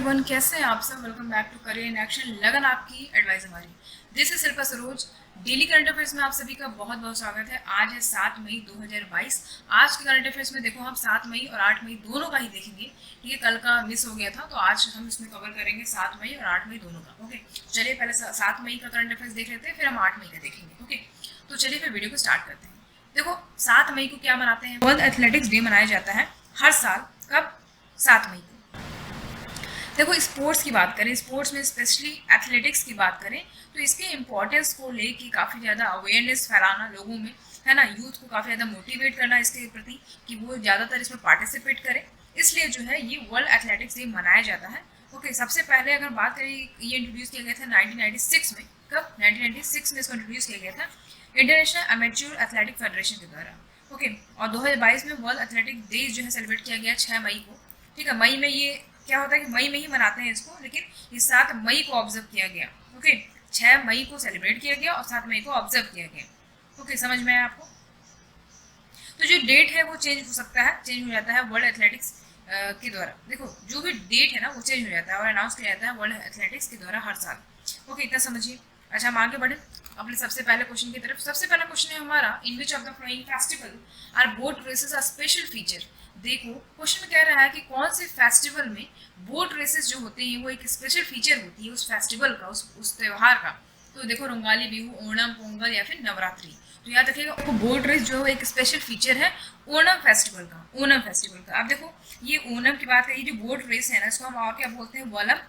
Everyone, कैसे हैं आप सब। Welcome back to career in action. लगन आपकी, एडवाइस हमारी। This is Shilpa Saroj. Daily current affairs में आप सभी का बहुत बहुत स्वागत है। आज है 7 मई 2022। आज के करंट अफेयर्स में देखो हम 7 मई और 8 मई दोनों का ही देखेंगे। ठीक है, कल का मिस हो गया था तो आज हम इसमें कवर करेंगे 7 मई और 8 मई दोनों का। ओके, चलिए पहले 7 मई का करंट अफेयर्स देख लेते हैं, फिर हम 8 मई का देखेंगे। ओके, तो चलिए फिर वीडियो को स्टार्ट करते हैं। देखो 7 मई को क्या मनाते हैं? वर्ल्ड एथलेटिक्स डे मनाया जाता है हर साल। कब? 7 मई को। देखो स्पोर्ट्स की बात करें, स्पोर्ट्स में स्पेशली एथलेटिक्स की बात करें तो इसके इम्पोर्टेंस को लेके काफ़ी ज़्यादा अवेयरनेस फैलाना लोगों में, है ना, यूथ को काफ़ी ज़्यादा मोटिवेट करना इसके प्रति कि वो ज़्यादातर इसमें पार्टिसिपेट करें। इसलिए जो है ये वर्ल्ड एथलेटिक्स डे मनाया जाता है। ओके, सबसे पहले अगर बात करें, ये इंट्रोड्यूस किया गया था 1996 में। कब? 1996 में इसको इंट्रोड्यूस किया गया था इंटरनेशनल अमेच्योर एथलेटिक फेडरेशन के द्वारा। ओके, और 2022 में वर्ल्ड एथलेटिक डे जो है सेलिब्रेट किया गया 6 मई को। ठीक है, मई में ये क्या होता है कि मई में ही मनाते हैं इसको, लेकिन ये 7 मई को ऑब्जर्व किया गया। ओके, 6 मई को सेलिब्रेट किया गया और 7 मई को ऑब्जर्व किया गया। ओके, समझ में आया आपको? तो जो डेट है वो चेंज हो सकता है, चेंज हो जाता है वर्ल्ड एथलेटिक्स के द्वारा। देखो जो भी डेट है ना वो चेंज हो जाता है और अनाउंस किया जाता है वर्ल्ड एथलेटिक्स के द्वारा हर साल। ओके, इतना समझिए। अच्छा, हम आगे बढ़े अपने सबसे पहले क्वेश्चन की तरफ। सबसे पहला क्वेश्चन है हमारा, in which of the following festival are boat races are special feature. देखो क्वेश्चन कह रहा है कि कौन से फेस्टिवल में बोट रेसेस जो होते हैं वो एक स्पेशल फीचर होती है उस फेस्टिवल का, उस त्यौहार का। तो देखो रंगाली बिहू, ओणम, पोंगल या फिर नवरात्रि। तो याद रखिएगा आपको बोट रेस जो एक स्पेशल फीचर है ओणम फेस्टिवल का। ओणम फेस्टिवल का अब देखो, ये ओणम की बात करिए, जो बोट रेस है ना इसको हम और क्या बोलते हैं? वलम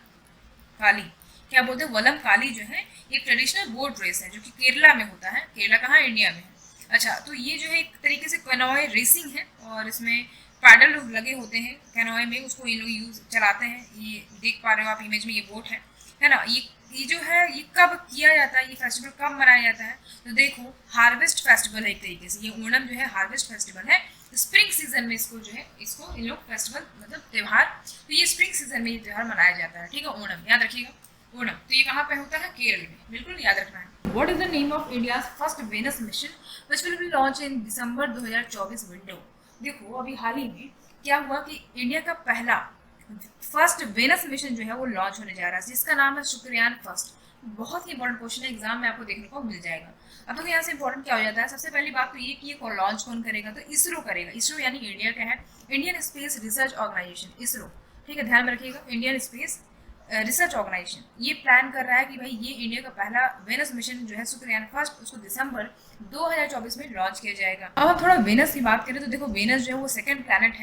काली। क्या बोलते हैं? वलम काली जो है ये ट्रेडिशनल बोट रेस है जो कि केरला में होता है। केरला कहाँ? इंडिया में है। अच्छा, तो ये जो है एक तरीके से कैनोए रेसिंग है और इसमें पैडल लगे होते हैं कैनोए में, उसको ये लोग यूज चलाते हैं। ये देख पा रहे हो आप इमेज में, ये बोट है ना। ये जो है ये कब किया जाता है, ये फेस्टिवल कब मनाया जाता है? तो देखो हार्वेस्ट फेस्टिवल है एक तरीके से। ये ओणम जो है हार्वेस्ट फेस्टिवल है। स्प्रिंग सीजन में इसको जो है इसको इन लोग फेस्टिवल मतलब त्यौहार, तो ये स्प्रिंग सीजन में ये त्यौहार मनाया जाता है। ठीक है, ओणम याद रखिएगा। ओणम तो ये कहाँ पे होता है? केरल में, बिल्कुल याद रखना है। What is the name of India first Venus mission which will be launch in December 2024 window. देखो अभी हाल ही में क्या हुआ कि इंडिया का पहला फर्स्ट वेनस मिशन जो है वो लॉन्च होने जा रहा है जिसका नाम है शुक्रयान फर्स्ट। बहुत ही इंपॉर्टेंट क्वेश्चन है, एग्जाम में आपको देखने को मिल जाएगा। अब तो यहाँ से इंपॉर्टेंट क्या हो जाता है, सबसे पहली बात तो ये कि ये लॉन्च कौन करेगा? तो इसरो करेगा। इसरो यानी इंडिया का है, Indian Space Research Organisation, ISRO. ठीक है, ध्यान में रखिएगा, इंडियन स्पेस रिसर्च ऑर्गेनाइजेशन ये प्लान कर रहा है कि भाई ये इंडिया का पहला वेनस मिशन जो है शुक्रयान फर्स्ट, उसको दिसंबर 2024 में लॉन्च किया जाएगा। अब हम थोड़ा वेनस की बात करें तो देखो वेनस जो है वो सेकंड प्लैनेट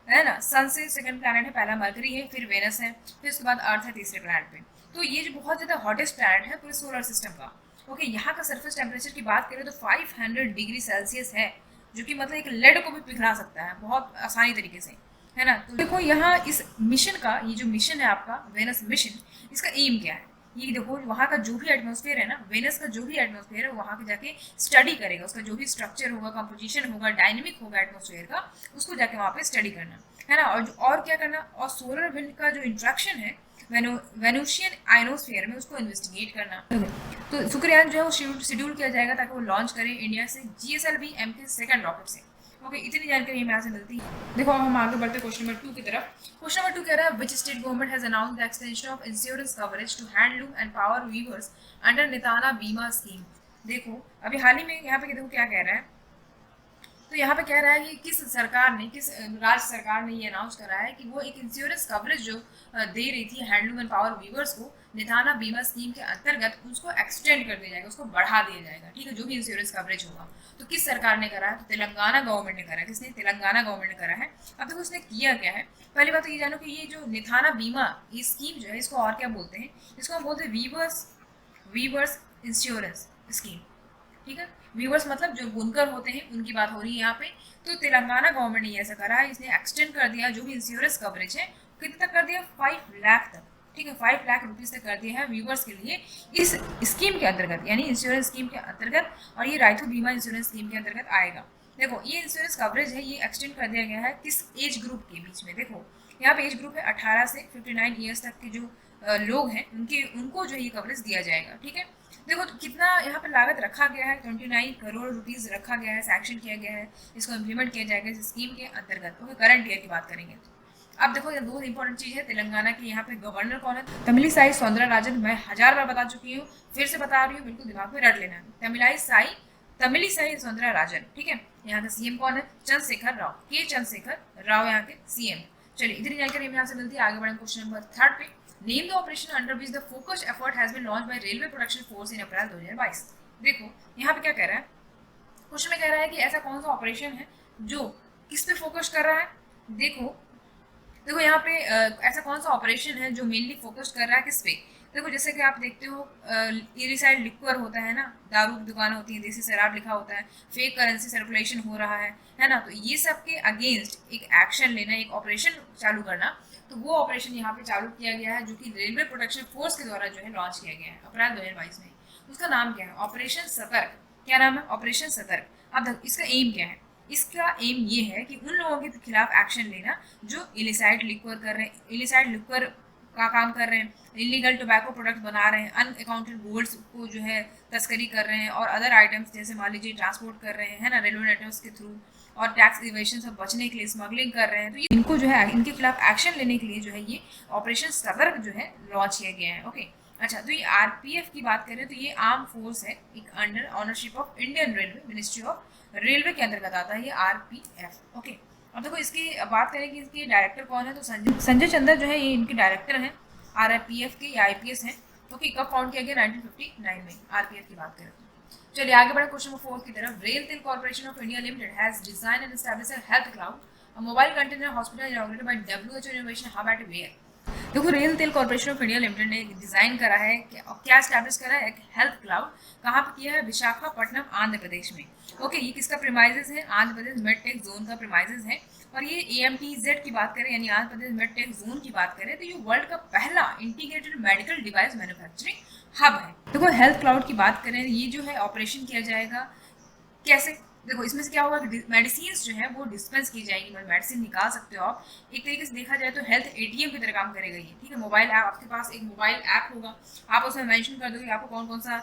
है ना। सन से सेकंड प्लैनेट है, पहला मरकरी है, फिर वेनस है, फिर उसके बाद अर्थ है तीसरे प्लैनेट पे। तो ये जो बहुत ज़्यादा हॉटेस्ट प्लैनेट है पूरे सोलर सिस्टम का। ओके, यहाँ का सरफेस टेम्परेचर की बात करें तो 500 डिग्री सेल्सियस है, जो कि मतलब एक लेड को भी पिघला सकता है बहुत आसानी तरीके से, है ना। तो देखो यहाँ इस मिशन का, ये जो मिशन है आपका वेनस मिशन, इसका एम क्या है? ये देखो वहाँ का जो भी एटमॉस्फेयर है ना, वेनस का जो भी एटमॉस्फेयर है वहाँ के जाके स्टडी करेगा, उसका जो भी स्ट्रक्चर होगा, कंपोजिशन होगा, डायनेमिक होगा एटमॉस्फेयर का, उसको जाके वहाँ पे स्टडी करना है ना। और क्या करना, और सोलर विंड का जो इंट्रैक्शन है वेनुशियन आयनोस्फेयर में उसको इन्वेस्टिगेट करना। तो शुक्रयान जो है वो शेड्यूल किया जाएगा ताकि वो लॉन्च करें इंडिया से GSLV-M के सेकंड रॉकेट से। ओके, इतनी जानकारी हमें यहाँ से मिलती है। देखो हम आगे बढ़ते हैं क्वेश्चन नंबर 2 की तरफ। क्वेश्चन नंबर 2 कह रहा है, which state government has announce the extension of insurance coverage to handloom and power weavers under Netanna Bima scheme. देखो अभी हाल ही में यहाँ पे देखो क्या कह रहा है, तो यहाँ पे कह रहा है कि किस सरकार ने, किस राज्य सरकार ने ये अनाउंस करा है कि वो एक इंश्योरेंस कवरेज जो दे रही थी हैंडलूम एंड पावर वीवर्स को निधाना बीमा स्कीम के अंतर्गत उसको एक्सटेंड कर दिया जाएगा, उसको बढ़ा दिया जाएगा। ठीक है, जो भी इंश्योरेंस कवरेज होगा। तो किस सरकार ने करा है? तो तेलंगाना गवर्नमेंट ने करा है। किसने? तेलंगाना गवर्नमेंट ने करा है। अब देखो उसने किया क्या है, पहली बात तो ये जानो कि ये जो निधाना बीमा ये स्कीम जो है इसको और क्या बोलते हैं? इसको हम बोलते हैं वीवर्स इंश्योरेंस स्कीम। ठीक है, व्यूवर्स मतलब जो बुनकर होते हैं उनकी बात हो रही है यहाँ पे। तो तेलंगाना गवर्नमेंट ने ऐसा करा है, इसने एक्सटेंड कर दिया जो भी इंश्योरेंस कवरेज है, कितने तक कर दिया? 5 लाख तक। ठीक है, 5 लाख रुपीज तक कर दिया है व्यूवर्स के लिए इस स्कीम के अंतर्गत, यानी इंश्योरेंस स्कीम के अंतर्गत, और ये रायथू बीमा इंश्योरेंस स्कीम के अंतर्गत आएगा। देखो ये इंश्योरेंस कवरेज है, ये एक्सटेंड कर दिया गया है किस एज ग्रुप के बीच में? देखो यहाँ पे एज ग्रुप है 18 से 59 ईयर्स तक के जो लोग हैं उनको जो ये कवरेज दिया जाएगा। ठीक है, देखो तो कितना यहाँ पे लागत रखा गया है, 29 करोड़ रुपीस रखा गया है, सैंक्शन किया गया है, इसको इम्प्लीमेंट किया जाएगा इस स्कीम के अंतर्गत। ओके, करंट ईयर की बात करेंगे तो अब देखो ये दो इंपॉर्टेंट चीज है तेलंगाना की, यहाँ पे गवर्नर कौन है, तमिलिसाई सौंदरराजन। मैं 1000 बार बता चुकी हूँ, फिर से बता रही हूँ, बिल्कुल दिमाग में रट लेना है, तमिलिसाई सौंदरराजन। ठीक है, यहाँ का सीएम कौन है, चंद्रशेखर राव, के चंद्रशेखर राव यहाँ के सीएम। चलिए इतनी जानकारी हमें यहाँ से मिलती है। आगे बढ़े क्वेश्चन नंबर 3 पे, name the operation under which the focused effort has been launched by railway production force in April 2022। देखो यहाँ पे क्या कह रहा है, क्वेश्चन में कह रहा है कि ऐसा कौन सा ऑपरेशन है जो किस पे फोकस कर रहा है। देखो देखो यहाँ पे ऐसा कौन सा ऑपरेशन है जो मेनली फोकस कर रहा है किस पे। देखो जैसे कि आप देखते हो इरिसाइड लिक्वर होता है ना, दारू की दुकान होती है, देसी शराब लिखा होता है, फेक करेंसी सर्कुलेशन हो रहा है ना, तो ये सब के अगेंस्ट एक एक्शन लेना, एक ऑपरेशन चालू करना, तो वो ऑपरेशन यहाँ पे चालू किया गया है जो कि रेलवे प्रोटेक्शन फोर्स के द्वारा जो है लॉन्च किया गया है अप्रैल 2022 में। उसका नाम क्या है, ऑपरेशन सतर्क। क्या नाम है, ऑपरेशन सतर्क। अब इसका एम क्या है, इसका एम ये है कि उन लोगों के खिलाफ एक्शन लेना जो इलिसाइड लिक्वर कर रहे हैं, इलिसाइड लिक्वर का काम कर रहे हैं, इलीगल टोबैको प्रोडक्ट बना रहे हैं, अनअकाउंटेड गुड्स को जो है तस्करी कर रहे हैं, और अदर आइटम्स जैसे मान लीजिए ट्रांसपोर्ट कर रहे हैं, है ना, रेलवे नेटवर्क्स के थ्रू, और टैक्स इवेशन से बचने के लिए स्मगलिंग कर रहे हैं, तो ये इनको जो है इनके खिलाफ एक्शन लेने के लिए जो है ये ऑपरेशन सतर्क जो है लॉन्च किया गया है। ओके, अच्छा, तो ये आरपीएफ की बात करें तो ये आर्म फोर्स है, एक under ownership of Indian railway, ministry of railway के अंतर्गत आता है ये आरपीएफ। ओके, अब देखो इसकी बात करें कि इसके डायरेक्टर कौन है, तो संजय चंद्र जो है ये इनके डायरेक्टर हैं आरपीएफ के, या आईपीएस हैं। ओके, कब फाउंड किया गया, 1959 में, आरपीएफ की बात करें तो। चलिए आगे बढ़े क्वेश्चन नंबर 4 की तरफ। RailTel Corporation of India Limited has design and established a health cloud, a mobile container hospital inaugurated by WHO innovation hub at where. देखो RailTel Corporation of India Limited ने डिजाइन करा है, क्या establish करा है, एक हेल्थ क्लाउड। कहाँ पे किया है, विशाखापट्टनम आंध्र प्रदेश में। ओके, ये किसका प्रीमाइजेस है, आंध्र प्रदेश मेडटेक जोन का प्रीमाइजेस है। और ये एएमटीजेड की बात करें, यानी आंध्र प्रदेश मेडटेक जोन की बात करें, तो ये वर्ल्ड का पहला integrated medical device manufacturing hub है। देखो हेल्थ क्लाउड की बात करें, ये जो है ऑपरेशन किया जाएगा कैसे। देखो इसमें से क्या होगा कि मेडिसिन जो है वो डिस्पेंस की जाएगी, मतलब मेडिसिन निकाल सकते हो आप। एक तरीके से देखा जाए तो हेल्थ एटीएम की तरह काम करेगा ये, ठीक है। मोबाइल ऐप, आपके पास एक मोबाइल ऐप होगा, आप उसमें मेंशन कर दोगे आपको कौन कौन सा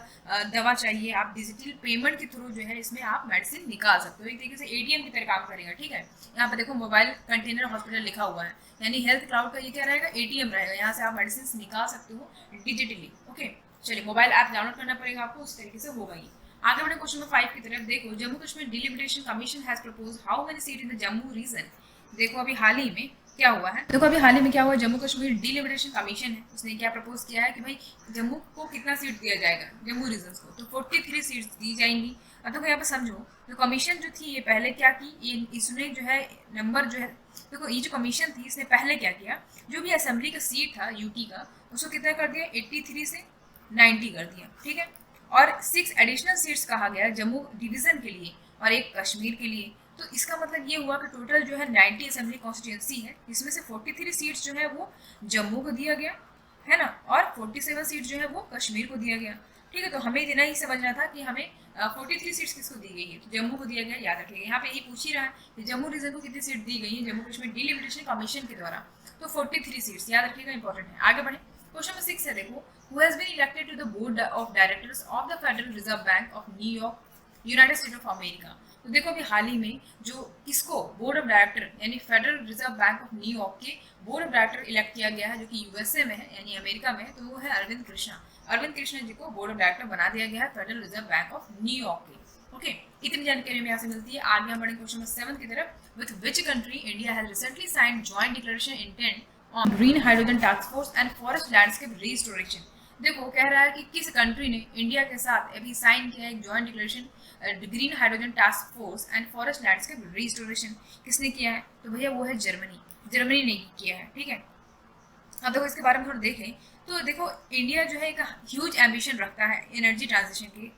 दवा चाहिए, आप डिजिटल पेमेंट के थ्रू जो है इसमें आप मेडिसिन निकाल सकते हो। एक तरीके से एटीएम की तरह काम करेगा, ठीक है। यहाँ पे देखो मोबाइल कंटेनर हॉस्पिटल लिखा हुआ है, यानी हेल्थ क्लाउड का ये क्या रहेगा, एटीएम रहेगा, यहाँ से आप मेडिसिन निकाल सकते हो डिजिटली। ओके, चलिए मोबाइल ऐप डाउनलोड करना पड़ेगा आपको, उस तरीके से होगा ये। आगे बढ़े क्वेश्चन नंबर 5 की तरफ। देखो Jammu Kashmir delimitation commission has proposed how many seat in the Jammu region. देखो अभी हाल ही में क्या हुआ है, जम्मू कश्मीर डिलिमिटेशन कमीशन है, उसने क्या प्रपोज किया है कि भाई जम्मू को कितना सीट दिया जाएगा, जम्मू रीजन को, तो 43 सीट्स दी जाएंगी। अब देखो यहाँ पर समझो, तो कमीशन जो थी ये पहले क्या की, ये इसने जो है नंबर जो है, देखो ये जो कमीशन थी इसने पहले क्या किया, जो भी असेंबली का सीट था यूटी का, उसको कितना कर दिया, 83 से 90 कर दिया, ठीक है। और 6 एडिशनल सीट्स कहा गया जम्मू डिवीजन के लिए और एक कश्मीर के लिए। तो इसका मतलब ये हुआ कि टोटल जो है 90 असेंबली कॉन्स्टिट्यूंसी है, इसमें से 43 सीट्स जो है वो जम्मू को दिया गया है ना, और 47 सीट जो है वो कश्मीर को दिया गया, ठीक है। तो हमें इतना ही समझना था कि हमें 43 सीट्स किसको दी गई है, तो जम्मू को दिया गया, याद रखिएगा। यहाँ पे ये पूछ ही रहा है कि जम्मू रीजन को कितनी सीट दी गई है जम्मू कश्मीर डिलिमिटेशन कमीशन के द्वारा, तो 43 सीट्स, याद रखिएगा, इंपॉर्टेंट है। आगे बढ़े क्वेश्चन नंबर 6 है, देखो who has been elected to the board of directors of the Federal Reserve Bank of New York, United States of America। तो देखो अभी हाल ही में जो किसको बोर्ड ऑफ डायरेक्टर यानी federal reserve bank of New York के बोर्ड ऑफ डायरेक्टर इलेक्ट किया गया है, जो कि यूएसए में है यानी अमेरिका में है, तो वो है अरविंद कृष्णा। अरविंद कृष्णा जी को बोर्ड ऑफ डायरेक्टर बना दिया गया है federal reserve bank of New York के। ओके, इतनी जानकारी में यहाँ से मिलती है। आगे हम बढ़े क्वेश्चन नंबर 7 की तरफ। With which country India has recently signed joint declaration intent on green hydrogen task force and forest landscape restoration. देखो कह रहा है कि किस कंट्री ने इंडिया के साथ अभी साइन किया है एक joint declaration green hydrogen task force and forest landscape restoration. किसने किया है, तो भैया वो है जर्मनी ने किया है, ठीक है। अब देखो इसके बारे में थोड़ा देखें तो देखो इंडिया जो है एक ह्यूज एम्बिशन रखता है एनर्जी ट्रांजिशन के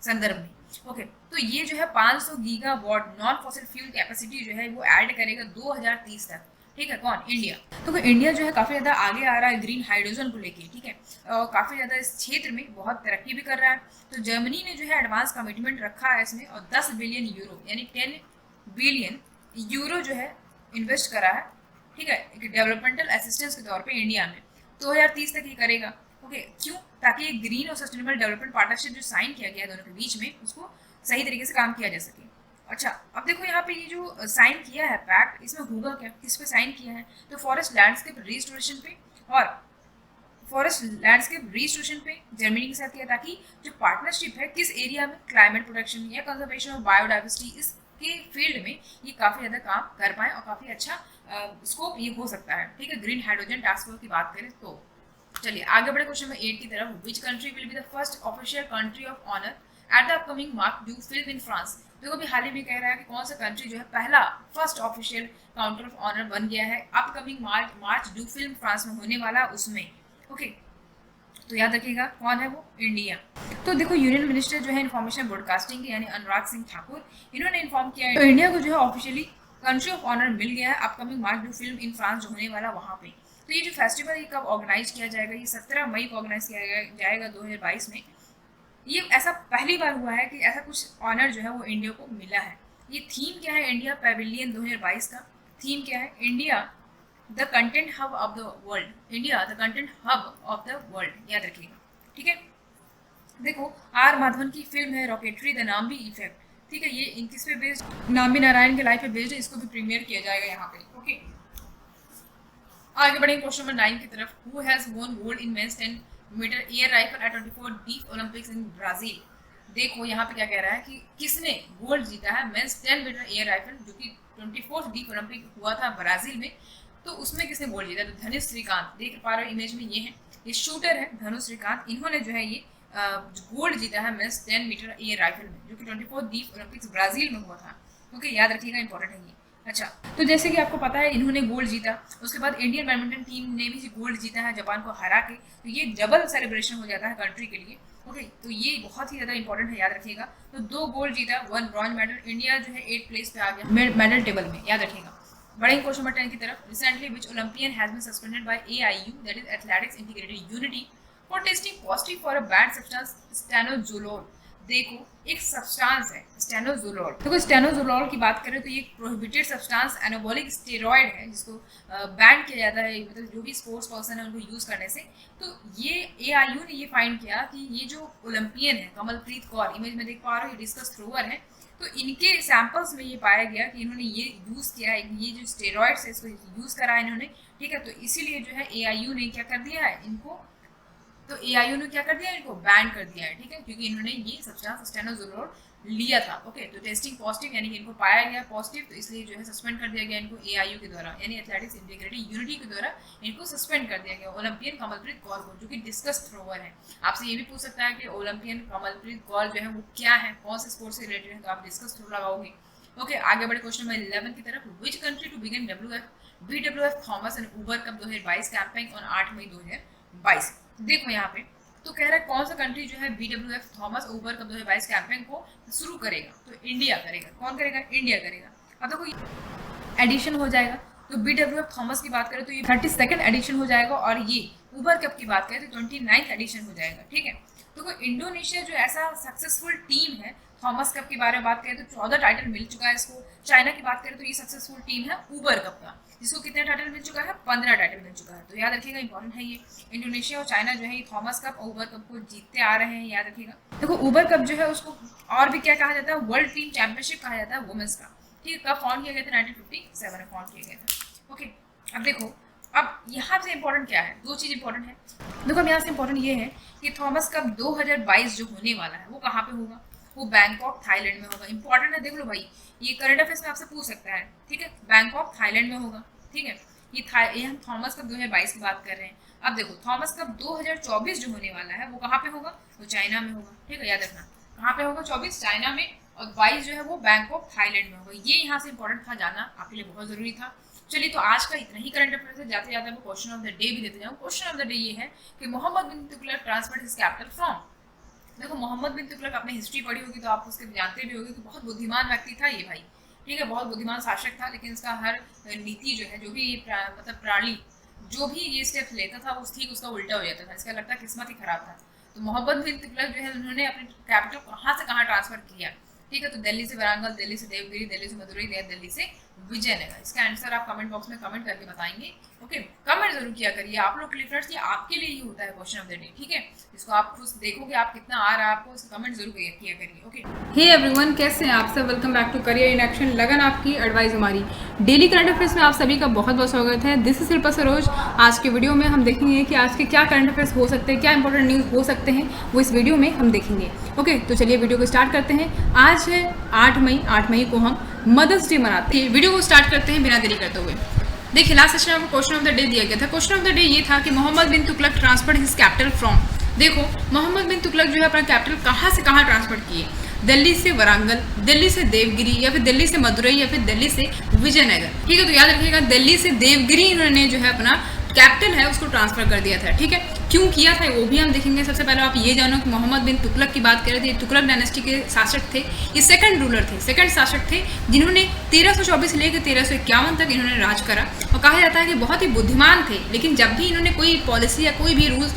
संदर्भ में। ओके, तो ये जो है 500 gigawatt non fossil fuel capacity जो है वो ऐड करेगा 2030 तक, ठीक है। कौन, इंडिया। तो इंडिया जो है काफ़ी ज़्यादा आगे आ रहा है ग्रीन हाइड्रोजन को लेके, ठीक है, और काफ़ी ज़्यादा इस क्षेत्र में बहुत तरक्की भी कर रहा है। तो जर्मनी ने जो है एडवांस कमिटमेंट रखा है इसमें, और 10 बिलियन यूरो यानी 10 बिलियन यूरो जो है इन्वेस्ट करा है, ठीक है, एक डेवलपमेंटल असिस्टेंस के तौर पर इंडिया में 2030 तक ये करेगा। ओके, क्यों, ताकि ग्रीन और सस्टेनेबल डेवलपमेंट पार्टनरशिप जो साइन किया गया है दोनों के बीच में, उसको सही तरीके से काम किया जा सके। अच्छा, अब देखो यहाँ पे ये जो साइन किया है पैक्ट, इसमें होगा क्या, किस पे साइन किया है, तो फॉरेस्ट लैंडस्केप रिस्टोरेशन पे और फॉरेस्ट लैंडस्केप रिस्टोरेशन पे जर्मनी के साथ किया, ताकि जो पार्टनरशिप है किस एरिया में क्लाइमेट प्रोटेक्शन या कंजर्वेशन ऑफ बायोडाइवर्सिटी इसके फील्ड में ये काफ़ी ज़्यादा काम कर पाए और काफ़ी अच्छा स्कोप ये हो सकता है। ठीक है, ग्रीन हाइड्रोजन टास्क फोर्स की बात करें तो चलिए आगे बढ़े क्वेश्चन नंबर 8 की तरफ। Which country will be the first official country of honour at the upcoming Marché du Film in France. देखो अभी हाल ही में कह रहा है कि कौन सा कंट्री जो है पहला first official counter of honour बन गया है upcoming Marché du Film France में होने वाला उसमें। ओके, तो याद रखिएगा कौन है वो, इंडिया। तो देखो यूनियन मिनिस्टर जो है इन्फॉर्मेशन ब्रॉडकास्टिंग के यानी अनुराग सिंह ठाकुर, इन्होंने इन्फॉर्म किया है तो इंडिया को जो है ऑफिशियली कंट्री ऑफ ऑनर मिल गया है upcoming Marché du Film in France जो होने वाला वहाँ पे। तो ये जो फेस्टिवल ये कब ऑर्गेनाइज किया जाएगा, ये 17 मई को ऑर्गेनाइज किया जाएगा 2022 में। ये ऐसा पहली बार हुआ है कि ऐसा कुछ ऑनर जो है वो इंडिया को मिला है। ये थीम क्या है, इंडिया पैविलियन 2022 का थीम क्या है, India the content hub of the world, India the content hub of the world, याद रखिएगा। ठीक है, देखो आर माधवन की फिल्म है रॉकेटरी द नाम्बी इफेक्ट। ठीक है, ये किस पे बेस्ड, नाम्बी नारायण के लाइफ पे बेस्ड है, इसको भी प्रीमियर किया जाएगा यहाँ पे। ओके, आगे बढ़ेंगे क्वेश्चन नंबर 9 की तरफ। Who has won gold in men's 10 metre air rifle at 24 Deaflympics in Brazil. देखो यहाँ पे क्या कह रहा है कि किसने गोल्ड जीता है मेंस 10 मीटर एयर राइफल जो कि 24 डीप ओलंपिक हुआ था ब्राजील में, तो उसमें किसने गोल्ड जीता, तो धनुष श्रीकांत। देख पा रहे हो इमेज में, ये है, ये शूटर है धनुष श्रीकांत, इन्होंने जो है ये गोल्ड जीता है मेंस 10 मीटर एयर राइफल में जो कि 24 डीप ओलंपिक्स ब्राजील में हुआ था। ओके, याद रखिएगा, इंपॉर्टेंट है ये। अच्छा, तो जैसे कि आपको पता है इन्होंने गोल्ड जीता, उसके बाद इंडियन बैडमिंटन टीम ने भी गोल्ड जीता है जापान को हरा के, तो ये डबल सेलिब्रेशन हो जाता है कंट्री के लिए। ओके, तो ये बहुत ही ज़्यादा इंपॉर्टेंट है, याद रखिएगा। तो 2 गोल्ड जीता, 1 ब्रॉन्ज मेडल, इंडिया जो है 8th प्लेस पे आ गया मेडल टेबल में, याद रखिएगा। बढ़ेंगे क्वेश्चन नंबर 10 की तरफ। Recently which Olympian has been suspended by AIU that is athletics integrated unity for testing positive for a bad substance stanozolol. देखो एक सब्सटेंस है स्टेनोजोलोल, देखो स्टेनोजोलोल की बात करें तो ये प्रोहिबिटेड सब्सटेंस एनाबॉलिक स्टेरॉइड है जिसको बैन किया जाता है, मतलब जो भी स्पोर्ट्स पर्सन है उनको यूज़ करने से। तो ये AIU ने ये फाइंड किया कि ये जो ओलंपियन है कमलप्रीत कौर, इमेज में देख पा रहे हो, ये डिस्कस थ्रोअर है, तो इनके सैंपल्स में ये पाया गया कि इन्होंने ये यूज़ किया है, ये जो स्टेरॉइड्स है इसको यूज़ करा है इन्होंने। ठीक है, तो इसीलिए जो है AIU ने क्या कर दिया है इनको, तो AIU ने क्या कर दिया, इनको बैन कर दिया है। ठीक है, क्योंकि इन्होंने ये सब्सटेंस स्टेनोजोलोल लिया था। ओके, तो टेस्टिंग पॉजिटिव यानी कि इनको पाया गया पॉजिटिव, तो इसलिए जो है सस्पेंड कर दिया गया इनको AIU के द्वारा, यानी एथलेटिक्स इंटीग्रेटेड यूनिटी के द्वारा इनको सस्पेंड कर दिया गया ओलंपियन कमलप्रीत कौर को, जो कि डिस्कस थ्रोअर है। आपसे ये भी पूछ सकता है कि ओलंपियन कमलप्रीत कौर जो है वो क्या है, कौन से स्पोर्ट्स से रिलेटेड है, तो आप डिस्कस थ्रो लगाओगे। ओके, आगे बढ़े क्वेश्चन नंबर 11 की तरफ। Which country to begin BWF Thomas and Uber Cup 2022 campaign on 8 May 2022। देखो यहाँ पे तो कह रहा है कौन सा कंट्री जो है BWF Thomas over cup 2022 campaign को शुरू करेगा, तो इंडिया करेगा। कौन करेगा, इंडिया करेगा। अब देखो एडिशन हो जाएगा, तो BWF थॉमस की बात करें तो ये 32nd एडिशन हो जाएगा, और ये उबर कप की बात करें तो 29th एडिशन हो जाएगा। ठीक है, तो इंडोनेशिया जो ऐसा सक्सेसफुल टीम है, थॉमस कप के बारे में बात करें तो 14 टाइटल मिल चुका है इसको। चाइना की बात करें तो ये सक्सेसफुल टीम है उबर कप का, जिसको कितने टाइटल मिल चुका है, 15 टाइटल मिल चुका है। तो याद रखिएगा, इंपॉर्टेंट है ये। इंडोनेशिया और चाइना जो है ये थॉमस कप और उबर कप को जीतते आ रहे हैं, याद रखिएगा। देखो उबर कप जो है उसको और भी क्या कहा जाता है, वर्ल्ड टीम चैंपियनशिप कहा जाता है वुमेन्स का। ठीक है, कब फाउंड किया गया था, 1957 में फाउंड किया गया था। ओके, अब देखो अब यहाँ से इंपॉर्टेंट क्या है, 2 चीज़ इंपॉर्टेंट है। देखो अब यहाँ से इंपॉर्टेंट ये है कि थॉमस कप 2022 जो होने वाला है वो कहाँ पे होगा, वो बैंकॉक थाईलैंड में होगा। इंपॉर्टेंट है, देख लो भाई, ये करंट अफेयर्स में आपसे पूछ सकता है। ठीक है, बैंकॉक थाईलैंड में होगा। ठीक है, ये हम थॉमस कप 2022 की बात कर रहे हैं। अब देखो थॉमस कप 2024 जो होने वाला है वो कहाँ पे होगा, वो चाइना में होगा। ठीक है, याद रखना कहाँ पे होगा, 24 चाइना में, और 22 जो है वो बैंकॉक थाईलैंड में होगा। ये यहाँ से इंपॉर्टेंट था, जानना आपके लिए बहुत जरूरी था। चलिए, तो आज का इतना ही करंट अफेयर्स है। जाते जाते मैं क्वेश्चन ऑफ द डे भी देते जाऊँ। क्वेश्चन ऑफ द डे ये है कि Mohammad bin Tughlaq transferred his capital from. देखो मोहम्मद बिन तुगलक, आपने हिस्ट्री पढ़ी होगी तो आप उसके जानते भी होंगे कि बहुत बुद्धिमान व्यक्ति था ये भाई। ठीक है, बहुत बुद्धिमान शासक था, लेकिन इसका हर नीति जो है, जो भी ये मतलब प्रणाली, जो भी ये स्टेप लेता था वो ठीक उसका उल्टा हो जाता था। इसका लगता है किस्मत ही खराब था। तो मोहम्मद बिन तुगलक जो है उन्होंने अपनी कैपिटल कहाँ से कहाँ ट्रांसफर किया। ठीक है, तो दिल्ली से वारंगल, दिल्ली से देवगिरी, दिल्ली से मदुरई, दिल्ली से विजयनगर। इसका आंसर आप कमेंट बॉक्स में कमेंट करके बताएंगे। ओके, कमेंट जरूर किया करिए आप लोग के लिए फ्रेंड्स, ये आपके लिए ही होता है क्वेश्चन ऑफ द डे, ठीक है। इसको आप खुद देखोगे आप कितना आ रहा है आपको, उसको कमेंट जरूर किया करिए। ओके, हे एवरीवन, कैसे हैं आप सब? Welcome back to career in action, लगन आपकी एडवाइस हमारी। डेली करंट अफेयर्स में आप सभी का बहुत बहुत स्वागत है। This is Shilpa Saroj. आज के वीडियो में हम देखेंगे कि आज के क्या करंट अफेयर्स हो सकते हैं, क्या इंपॉर्टेंट न्यूज़ हो सकते हैं, वो इस वीडियो में हम देखेंगे। ओके, तो चलिए वीडियो को स्टार्ट करते हैं। आज है 8 मई। 8 मई को हम मदर्स डे मनाते हैं। वीडियो को स्टार्ट करते हैं बिना देरी करते हुए। देखिए, लास्ट सेशन में क्वेश्चन ऑफ द डे दिया गया था। क्वेश्चन ऑफ द डे ये था कि Mohammad bin Tughlaq transferred his capital from. देखो, मोहम्मद बिन तुगलक जो है अपना कैपिटल कहाँ से कहाँ ट्रांसफर किए? दिल्ली से वारंगल, दिल्ली से देवगिरी, या फिर दिल्ली से मदुरई, या फिर दिल्ली से विजयनगर। ठीक है, तो याद रखिएगा दिल्ली से देवगिरी इन्होंने जो है अपना कैपिटल है उसको ट्रांसफर कर दिया था। ठीक है, क्यों किया था वो भी हम देखेंगे। सबसे पहले आप ये जानो कि मोहम्मद बिन तुगलक की बात करें तो ये तुगलक डायनेस्टी के शासक थे। ये सेकंड रूलर थे, सेकंड शासक थे, जिन्होंने 1324 से लेकर 1351 तक इन्होंने राज करा। और कहा जाता है कि बहुत ही बुद्धिमान थे, लेकिन जब भी इन्होंने कोई पॉलिसी या कोई भी रूल्स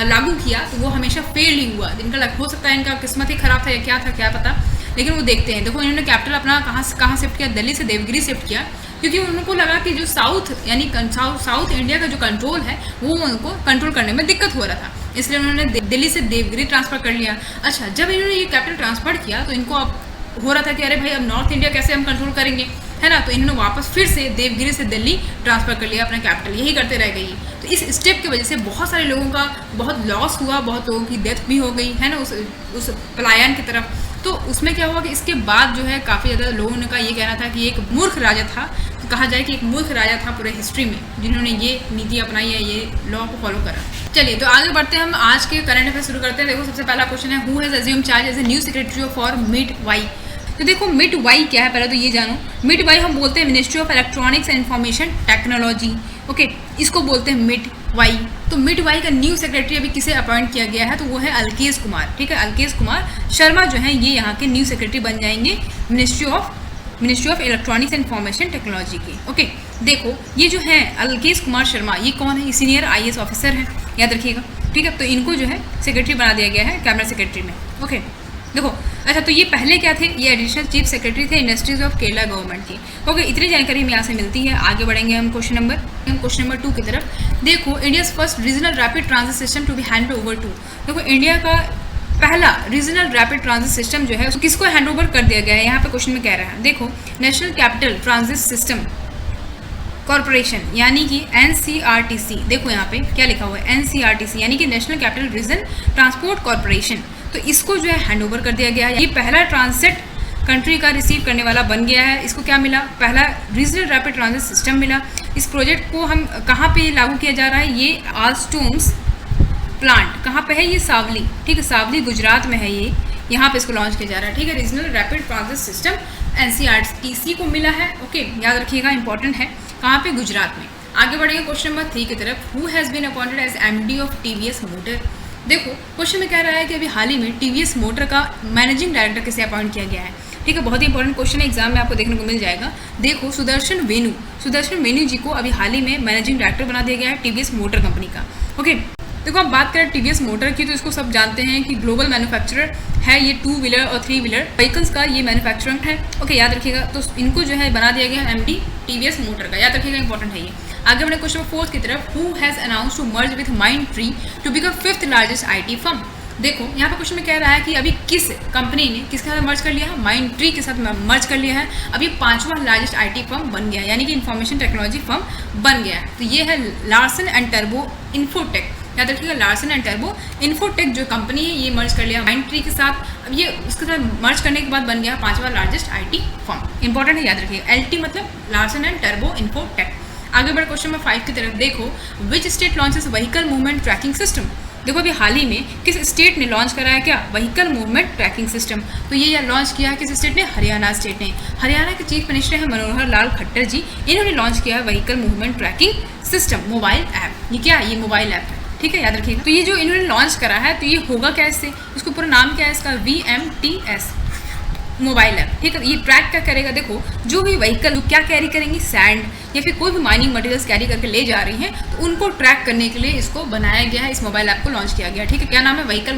लागू किया तो वो हमेशा फेल ही हुआ। इनका हो सकता है इनका किस्मत ही खराब था या क्या था क्या पता, लेकिन वो देखते हैं। देखो, इन्होंने कैपिटल अपना कहाँ शिफ्ट किया? दिल्ली से देवगिरी शिफ्ट किया, क्योंकि उनको लगा कि जो साउथ यानी साउथ इंडिया का जो कंट्रोल है वो उनको कंट्रोल करने में दिक्कत हो रहा था, इसलिए उन्होंने दिल्ली से देवगिरी ट्रांसफर कर लिया। अच्छा, जब इन्होंने ये कैपिटल ट्रांसफर किया तो इनको अब हो रहा था कि अरे भाई अब नॉर्थ इंडिया कैसे हम कंट्रोल करेंगे, है ना। तो इन्होंने वापस फिर से देवगिरी से दिल्ली ट्रांसफर कर लिया अपना कैपिटल। यही करते रह गई। तो इस स्टेप की वजह से बहुत सारे लोगों का बहुत लॉस हुआ, बहुत लोगों की डेथ भी हो गई, है ना, उस पलायन की तरफ। तो उसमें क्या हुआ कि इसके बाद जो है काफ़ी ज़्यादा लोगों का ये कहना था कि एक मूर्ख राजा था, तो कहा जाए कि एक मूर्ख राजा था पूरे हिस्ट्री में जिन्होंने ये नीति अपनाई है, ये लॉ को फॉलो करा। चलिए, तो आगे बढ़ते हैं, हम आज के करंट अफेयर शुरू करते हैं। देखो, सबसे पहला क्वेश्चन है, who has assumed charge as a new secretary for मिड-वाई। तो देखो, मिड-वाई क्या है, पहले तो ये जानो। मिड-वाई हम बोलते हैं ministry of electronics and information technology. Okay, इसको बोलते हैं मिड-वाई। तो मिड-वाई का न्यू सेक्रेटरी अभी किसे अपॉइंट किया गया है? तो वो है अलकेश कुमार। ठीक है, अलकेश कुमार शर्मा जो है ये यहाँ के न्यू सेक्रेटरी बन जाएंगे ministry of electronics and information technology की। ओके, देखो ये जो है अलकेश कुमार शर्मा, ये कौन है? ये सीनियर IAS ऑफिसर है, याद रखिएगा। ठीक है, तो इनको जो है सेक्रेटरी बना दिया गया है कैबिनेट सेक्रेटरी में। ओके, देखो, अच्छा, तो ये पहले क्या थे? ये एडिशनल चीफ सेक्रेटरी थे इंडस्ट्रीज ऑफ केरला गवर्नमेंट की। ओके, इतनी जानकारी हमें यहाँ से मिलती है। आगे बढ़ेंगे हम क्वेश्चन नंबर 2 की तरफ। देखो, India's first regional rapid transit system to be hand over to. देखो, इंडिया का पहला रीजनल रैपिड ट्रांजिट सिस्टम जो है उसको किसको हैंड ओवर कर दिया गया है? यहाँ पे क्वेश्चन में कह रहा है, देखो, national capital transit system corporation यानी कि NCRTC। देखो यहाँ पे क्या लिखा हुआ है, NCRTC यानी कि national capital region transport corporation. तो इसको जो है हैंड ओवर कर दिया गया है। ये पहला ट्रांसिट कंट्री का रिसीव करने वाला बन गया है। इसको क्या मिला? पहला रीजनल रैपिड ट्रांजिट सिस्टम मिला। इस प्रोजेक्ट को हम कहाँ पे लागू किया जा रहा है? ये आलस्टोम्स प्लांट कहाँ पे है? ये सावली। ठीक है, सावली गुजरात में है ये, यहाँ पे इसको लॉन्च किया जा रहा है। ठीक है, regional rapid transit system NCRTC को मिला है। ओके, याद रखिएगा, इंपॉर्टेंट है। कहाँ पे? गुजरात में। आगे बढ़ेंगे क्वेश्चन नंबर 3 की तरफ। Who has been appointed as MD of TVS motor. देखो, क्वेश्चन में कह रहा है कि अभी हाल ही में TVS मोटर का मैनेजिंग डायरेक्टर किसे अपॉइंट किया गया है। ठीक है, बहुत ही इंपॉर्टेंट क्वेश्चन है, एग्जाम में आपको देखने को मिल जाएगा। देखो, सुदर्शन वेणु जी को अभी हाल ही में मैनेजिंग डायरेक्टर बना दिया गया है TVS मोटर कंपनी का। ओके, देखो, हम बात करें TVS मोटर की तो इसको सब जानते हैं कि ग्लोबल मैन्युफैक्चरर है। ये 2 व्हीलर और 3 व्हीलर व्हीकल्स का ये मैन्युफैक्चरिंग है। ओके, याद रखिएगा। तो इनको जो है बना दिया गया MD TVS मोटर का, याद रखिएगा, इंपॉर्टेंट है ये। आगे बढ़े क्वेश्चन 4 की तरफ। Who has announce to merge with Mindtree to become 5th largest IT firm. देखो, यहाँ पे क्वेश्चन में कह रहा है कि अभी किस कंपनी ने किसके साथ मर्ज कर लिया है? माइंडट्री के साथ मर्ज कर लिया है। अभी 5वां लार्जेस्ट IT फर्म बन गया है, यानी कि इंफॉर्मेशन टेक्नोलॉजी फर्म बन गया है। तो ये है लार्सन एंड टर्बो इन्फोटेक। याद रखिएगा, लार्सन एंड टर्बो इन्फोटेक जो कंपनी है ये मर्ज कर लिया माइंडट्री के साथ। अब ये उसके साथ मर्ज करने के बाद बन गया 5वां लार्जेस्ट IT फर्म। इंपॉर्टेंट है, याद रखिएगा। LT मतलब लार्सन एंड टर्बो इन्फोटेक। आगे बढ़े क्वेश्चन नंबर 5 की तरफ। देखो, which state launches vehicle movement tracking system. देखो, अभी हाल ही में किस स्टेट ने लॉन्च करा है क्या? Vehicle movement tracking system. तो ये लॉन्च किया है किस स्टेट ने? हरियाणा स्टेट ने। हरियाणा के चीफ मिनिस्टर हैं मनोहर लाल खट्टर जी, इन्होंने लॉन्च किया है vehicle movement tracking system mobile app. ये क्या? ये मोबाइल ऐप है। ठीक है, याद रखिएगा। तो ये जो इन्होंने लॉन्च करा है तो ये होगा क्या इससे? उसको पूरा नाम क्या है इसका? VMTS mobile app. ठीक है, ये ट्रैक क्या करेगा? देखो, जो भी व्हीकल क्या कैरी करेंगी, सैंड या फिर कोई भी माइनिंग मटेरियल्स कैरी करके ले जा रही हैं, तो उनको ट्रैक करने के लिए इसको बनाया गया है, इस मोबाइल ऐप को लॉन्च किया गया है। ठीक है, क्या नाम है? व्हीकल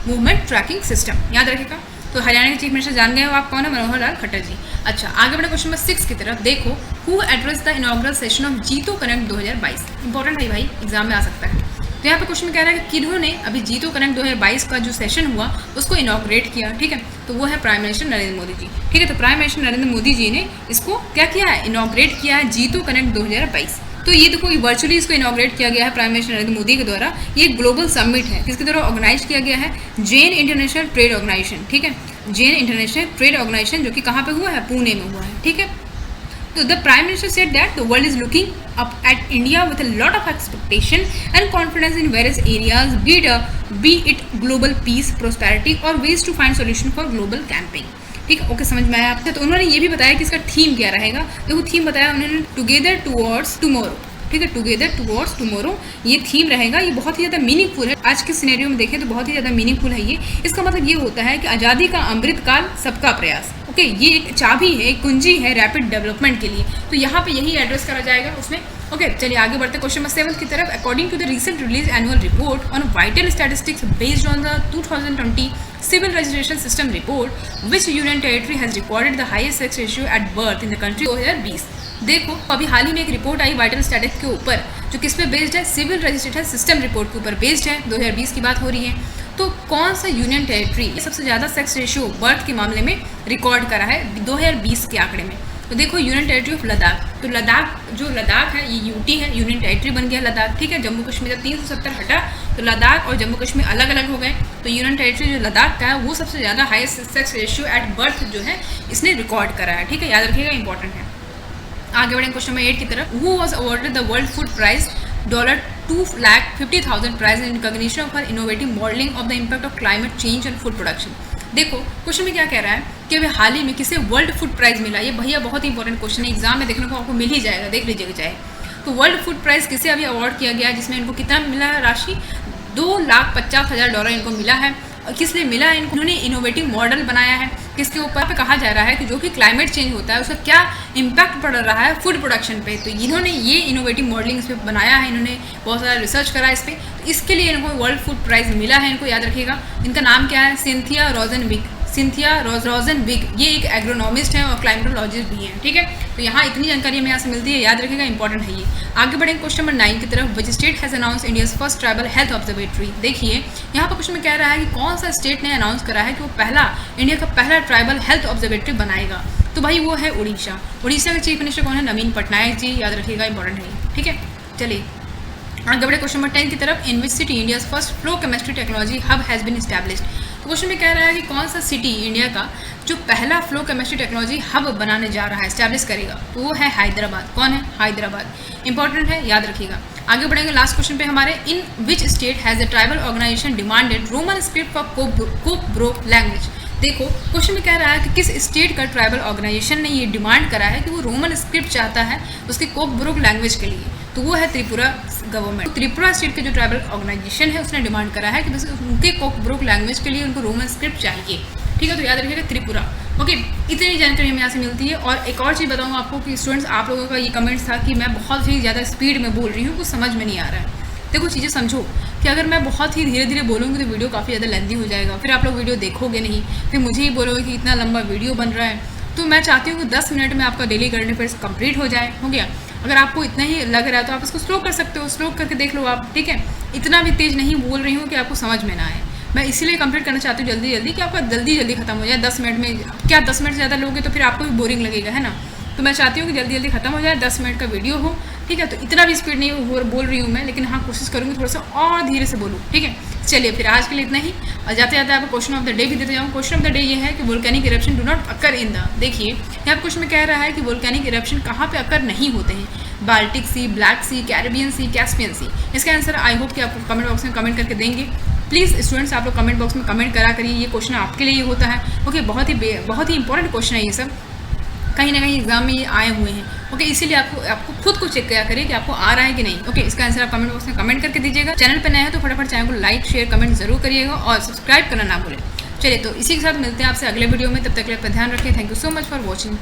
मूवमेंट ट्रैकिंग सिस्टम, याद रखिएगा। तो हरियाणा के चीफ मिनिस्टर जान गए हो आप कौन है, मनोहर लाल खट्टर जी। अच्छा, आगे बढ़े क्वेश्चन नंबर 6 की तरफ। देखो, who address the inaugural session of जीतो कनेक्ट 2022। इंपॉर्टेंट है भाई, एग्जाम में आ सकता है। तो यहाँ पे क्वेश्चन में कह रहा है कि किन्होंने अभी जीतो कनेक्ट 2022 का जो सेशन हुआ उसको इनॉग्रेट किया, ठीक है। तो वो है प्राइम मिनिस्टर नरेंद्र मोदी जी, ठीक है। तो प्राइम मिनिस्टर नरेंद्र मोदी जी ने इसको क्या किया है, इनॉग्रेट किया है, जीतो कनेक्ट 2022। तो ये देखो, वर्चुअली इसको इनॉग्रेट किया गया है प्राइम मिनिस्टर नरेंद्र मोदी के द्वारा। ये ग्लोबल समिट है, किसके द्वारा ऑर्गेनाइज किया गया है, जैन इंटरनेशनल ट्रेड ऑर्गेनाइजेशन, ठीक है। जैन इंटरनेशनल ट्रेड ऑर्गेनाइजेशन, जो कि कहाँ पे हुआ है, पुणे में हुआ है, ठीक है। तो the Prime Minister said that the world is looking up at India with a lot of expectation and confidence in various areas, be it global peace, prosperity or ways to find solution for global camping। ठीक है, okay, समझ में आया आपसे। तो उन्होंने ये भी बताया कि इसका थीम क्या रहेगा। देखो, थीम बताया उन्होंने, टुगेदर टुवर्ड्स टुमारो, ठीक है, टुगेदर टुवर्ड्स टुमारो ये थीम रहेगा। ये बहुत ही ज़्यादा मीनिंगफुल है, आज के सिनेरियो में देखें तो बहुत ही ज़्यादा मीनिंगफुल है ये। इसका मतलब ये होता है कि आज़ादी का अमृत काल, सबका प्रयास। ओके, ये एक चाबी है, एक कुंजी है रैपिड डेवलपमेंट के लिए। तो यहाँ पे यही एड्रेस करा जाएगा उसमें। ओके, चलिए आगे बढ़ते क्वेश्चन नंबर 7 की तरफ। According to the recent release annual report on vital statistics based on the 2020 civil registration system report which union territory has recorded the highest sex ratio at birth in the country 2020। देखो, अभी हाल ही में एक report आई vital statistics के ऊपर, जो किस पे based है, सिविल रजिस्ट्रेशन सिस्टम रिपोर्ट के ऊपर बेस्ड है। 2020 की बात हो रही है। तो कौन सा यूनियन टेरिटरी सबसे ज़्यादा सेक्स रेशियो बर्थ के मामले में रिकॉर्ड करा है 2020 के आंकड़े में? तो देखो, यूनियन टेरिटरी ऑफ लद्दाख। तो लद्दाख है, ये यूटी है, यूनियन टेरिटरी बन गया लद्दाख, ठीक है। जम्मू कश्मीर जब 370 हटा तो लद्दाख और जम्मू कश्मीर अलग अलग हो गए। तो यूनियन टेरिटरी जो लद्दाख का है वो सबसे ज़्यादा highest sex ratio at birth जो है इसने रिकॉर्ड करा है, ठीक है, याद रखिएगा, इंपॉर्टेंट है। आगे बढ़ें क्वेश्चन नंबर 8 की तरफ। Who was awarded the world food prize $2,50,000 prize in recognition of innovative modelling of the impact of climate change on food production. देखो, क्वेश्चन में क्या कह रहा है कि अभी हाल ही में किसे वर्ल्ड फूड प्राइज मिला। ये भैया बहुत ही इंपॉर्टेंट क्वेश्चन है, एग्जाम में देखने को आपको मिल ही जाएगा, देख लीजिएगा चाहे। तो वर्ल्ड फूड प्राइज किसे अभी अवार्ड किया गया है, जिसमें इनको कितना मिला है राशि, $2,50,000 इनको मिला है। और किस लिए मिला है इनको, इन्होंने इनोवेटिव मॉडल बनाया है, किसके ऊपर पे कहा जा रहा है कि जो कि क्लाइमेट चेंज होता है उसका क्या इम्पैक्ट पड़ रहा है फूड प्रोडक्शन पे। तो इन्होंने ये इनोवेटिव मॉडलिंग इस पर बनाया है, इन्होंने बहुत सारा रिसर्च करा इस पर। तो इसके लिए इनको वर्ल्ड फूड प्राइज मिला है, इनको याद रखिएगा। इनका नाम क्या है, सिंथिया रोजनविग। ये एक एग्रोनॉमिस्ट है और क्लाइमेटोलॉजिस्ट भी हैं, ठीक है। तो यहाँ इतनी जानकारी हमें यहाँ से मिलती है, याद रखिएगा, इंपॉर्टेंट है ये। आगे बढ़ेंगे क्वेश्चन नंबर 9 की तरफ। विच state has announce India's first tribal health observatory. देखिए, यहाँ पर क्वेश्चन में कह रहा है कि कौन सा स्टेट ने अनाउंस करा है कि वो इंडिया का पहला ट्राइबल हेल्थ ऑब्जर्वेटरी बनाएगा। तो भाई वो है उड़ीसा। उड़ीसा के चीफ मिनिस्टर कौन है, नवीन पटनायक जी, याद रखिएगा, इंपॉर्टेंट है, ठीक है। चलिए आगे बढ़े क्वेश्चन नंबर 10 की तरफ। In which city India first flow chemistry technology hub has been established. तो क्वेश्चन में कह रहा है कि कौन सा सिटी इंडिया का जो पहला फ्लो केमिस्ट्री टेक्नोलॉजी हब बनाने जा रहा है, एस्टैब्लिश करेगा। तो वो है हैदराबाद। कौन है, हैदराबाद, इंपॉर्टेंट है, याद रखिएगा। आगे बढ़ेंगे लास्ट क्वेश्चन पे हमारे। In which state has the tribal organisation demanded Roman script for Kokborok language. देखो, क्वेश्चन में कह रहा है कि किस स्टेट का ट्राइबल ऑर्गेनाइजेशन ने ये डिमांड करा है कि वो रोमन स्क्रिप्ट चाहता है उसके कोक-ब्रोक लैंग्वेज के लिए। तो वो है त्रिपुरा गवर्नमेंट। त्रिपुरा स्टेट के जो ट्राइबल ऑर्गेनाइजेशन है उसने डिमांड करा है कि बस उनके कोक-ब्रोक लैंग्वेज के लिए उनको रोमन स्क्रिप्ट चाहिए, ठीक है। तो याद रखिएगा, त्रिपुरा। ओके, इतनी जानकारी हमें यहाँ से मिलती है। और एक और चीज़ बताऊँ आपको कि स्टूडेंट्स, आप लोगों का ये कमेंट्स था कि मैं बहुत ही ज़्यादा स्पीड में बोल रही हूँ, कुछ समझ में नहीं आ रहा है। देखो, चीज़ें समझो कि अगर मैं बहुत ही धीरे धीरे बोलूँगी तो वीडियो काफ़ी ज़्यादा लेंथी हो जाएगा, फिर आप लोग वीडियो देखोगे नहीं, फिर मुझे ही बोलोगे कि इतना लंबा वीडियो बन रहा है। तो मैं चाहती हूँ कि 10 मिनट में आपका डेली करंट अफेयर्स कंप्लीट हो जाए। हो गया। अगर आपको इतना ही लग रहा है तो आप इसको स्लो कर सकते हो, स्लो करके देख लो आप, ठीक है। इतना भी तेज़ नहीं बोल रही हूँ कि आपको समझ में ना आए। मैं इसीलिए कंप्लीट करना चाहती हूँ जल्दी जल्दी, कि आपका जल्दी खत्म हो जाए 10 मिनट में। क्या 10 मिनट से ज़्यादा लोगे तो फिर आपको भी बोरिंग लगेगा, है ना। तो मैं चाहती हूँ कि जल्दी जल्दी खत्म हो जाए, 10 मिनट का वीडियो हो, ठीक है। तो इतना भी स्पीड नहीं बोल रही हूँ मैं, लेकिन हाँ कोशिश करूँगी थोड़ा सा और धीरे से बोलूँ, ठीक है। चलिए फिर आज के लिए इतना ही। और जाते जाते आपको क्वेश्चन ऑफ द डे भी देते जाऊँ। क्वेश्चन ऑफ द डे ये है कि volcanic eruption do not occur in the. देखिए, यहाँ क्वेश्चन में कह रहा है कि वोल्केनिक इरप्शन कहाँ पे अकर नहीं होते हैं, बाल्टिक सी, ब्लैक सी, कैरिबियन सी, कैस्पियन सी। इसका आंसर आई होप कि आपको कमेंट बॉक्स में कमेंट करके देंगे। प्लीज़ स्टूडेंट्स, आप लोग कमेंट बॉक्स में कमेंट करा करिए, ये क्वेश्चन आपके लिए होता है। ओके, बहुत ही इंपॉर्टेंट क्वेश्चन है ये सब, कहीं ना कहीं एग्जाम में ये आए हुए हैं। ओके, इसीलिए आपको खुद को चेक किया करिए कि आपको आ रहा है कि नहीं। ओके, इसका आंसर आप कमेंट बॉक्स में कमेंट करके दीजिएगा। चैनल पर नया है तो फटाफट चैनल को लाइक, शेयर, कमेंट जरूर करिएगा और सब्सक्राइब करना ना भूलें। चलिए, तो इसी के साथ मिलते हैं आपसे अगले वीडियो में। तब तक के लिए अपना ध्यान रखें। Thank you so much for watching.